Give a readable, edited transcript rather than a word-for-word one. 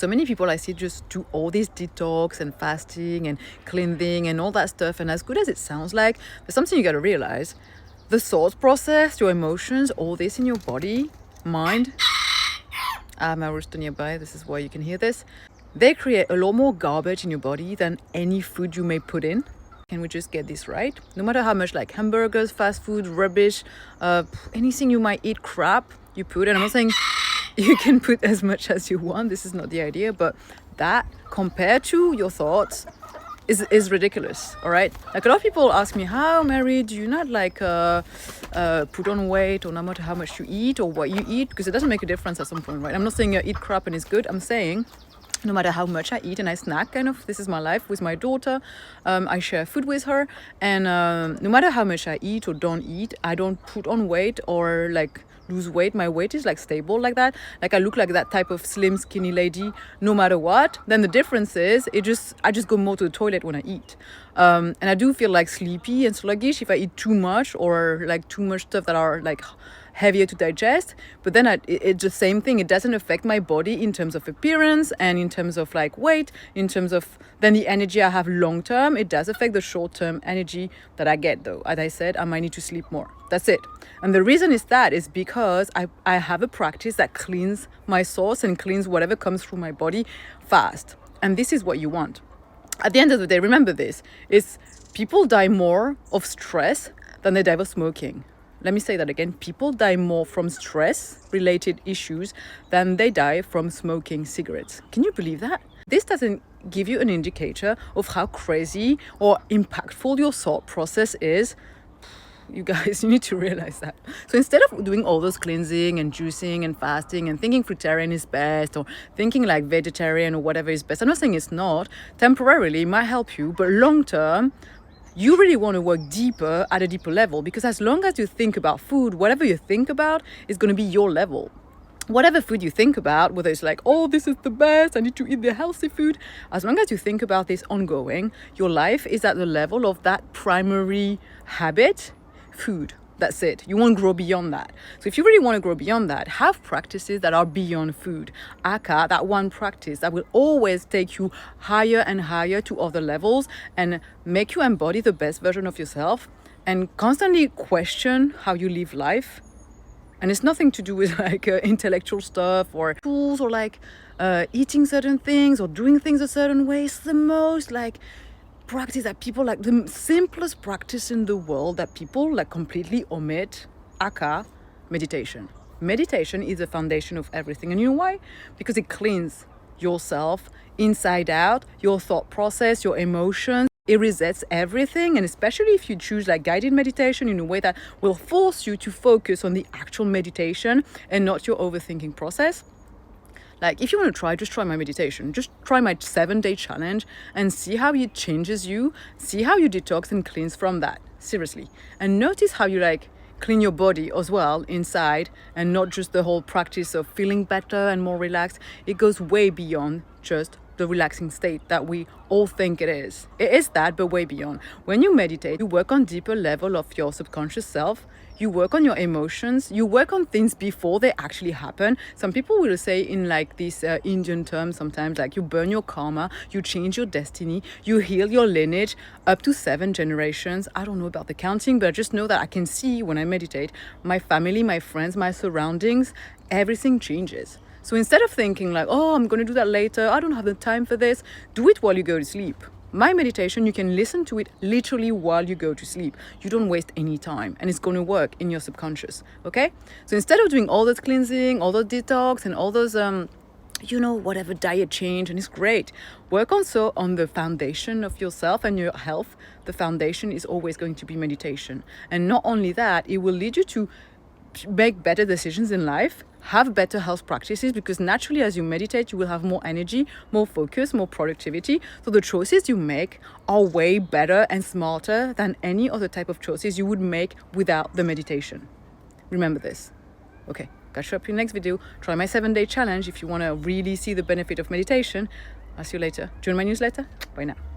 so many people I see just do all this detox and fasting and cleansing and all that stuff. And as good as it sounds like, there's something you got to realize. The thought process, your emotions, all this in your body, mind. My rooster nearby, this is why you can hear this. They create a lot more garbage in your body than any food you may put in. Can we just get this right? No matter how much like hamburgers, fast food, rubbish, anything you might eat, crap you put, and I'm not saying you can put as much as you want, this is not the idea, but that compared to your thoughts is ridiculous. All right, like a lot of people ask me, how, Mary, do you not like put on weight, or no matter how much you eat or what you eat, because it doesn't make a difference at some point, right? I'm not saying eat crap and it's good. I'm saying no matter how much I eat and I snack, kind of, this is my life with my daughter. I share food with her, and no matter how much I eat or don't eat, I don't put on weight or like lose weight. My weight is like stable like that. Like I look like that type of slim, skinny lady no matter what. Then the difference is I just go more to the toilet when I eat. And I do feel like sleepy and sluggish if I eat too much or like too much stuff that are like heavier to digest. But then it's the same thing. It doesn't affect my body in terms of appearance and in terms of like weight, in terms of then the energy I have long term. It does affect the short term energy that I get though. As I said, I might need to sleep more. That's it. And the reason is because I have a practice that cleans my source and cleans whatever comes through my body fast. And this is what you want. At the end of the day, remember this, is people die more of stress than they die of smoking. Let me say that again. People die more from stress-related issues than they die from smoking cigarettes. Can you believe that? This doesn't give you an indicator of how crazy or impactful your thought process is. You guys, you need to realize that. So instead of doing all those cleansing and juicing and fasting and thinking fruitarian is best or thinking like vegetarian or whatever is best, I'm not saying it's not. Temporarily, it might help you, but long term, you really want to work deeper at a deeper level, because as long as you think about food, whatever you think about is going to be your level. Whatever food you think about, whether it's like, oh, this is the best, I need to eat the healthy food, as long as you think about this ongoing, your life is at the level of that primary habit, food. That's it. You won't grow beyond that. So if you really want to grow beyond that, have practices that are beyond food. Aka, that one practice that will always take you higher and higher to other levels and make you embody the best version of yourself and constantly question how you live life. And it's nothing to do with like intellectual stuff or tools or like eating certain things or doing things a certain way. It's the most like practice that people like, the simplest practice in the world that people like completely omit, aka meditation. Meditation is the foundation of everything. And you know why? Because it cleans yourself inside out, your thought process, your emotions. It resets everything. And especially if you choose like guided meditation in a way that will force you to focus on the actual meditation and not your overthinking process. Like if you want to try, just try my meditation. Just try my 7-day challenge and see how it changes you. See how you detox and cleanse from that. Seriously. And notice how you like clean your body as well inside, and not just the whole practice of feeling better and more relaxed. It goes way beyond just the relaxing state that we all think it is. It is that, but way beyond. When you meditate, you work on deeper level of your subconscious self. You work on your emotions. You work on things before they actually happen. Some people will say in like this Indian term sometimes, like you burn your karma, you change your destiny, you heal your lineage up to 7 generations. I don't know about the counting, but I just know that I can see when I meditate, my family, my friends, my surroundings, everything changes. So instead of thinking like, oh, I'm going to do that later, I don't have the time for this, do it while you go to sleep. My meditation, you can listen to it literally while you go to sleep. You don't waste any time, and it's going to work in your subconscious, okay? So instead of doing all this cleansing, all those detox, and all those, whatever diet change, and it's great. Work also on the foundation of yourself and your health. The foundation is always going to be meditation. And not only that, it will lead you to make better decisions in life, have better health practices, because naturally as you meditate you will have more energy, more focus, more productivity. So the choices you make are way better and smarter than any other type of choices you would make without the meditation. Remember this. Okay, catch you up in the next video. Try my 7-day challenge if you want to really see the benefit of meditation. I'll see you later. Join my newsletter. Bye now.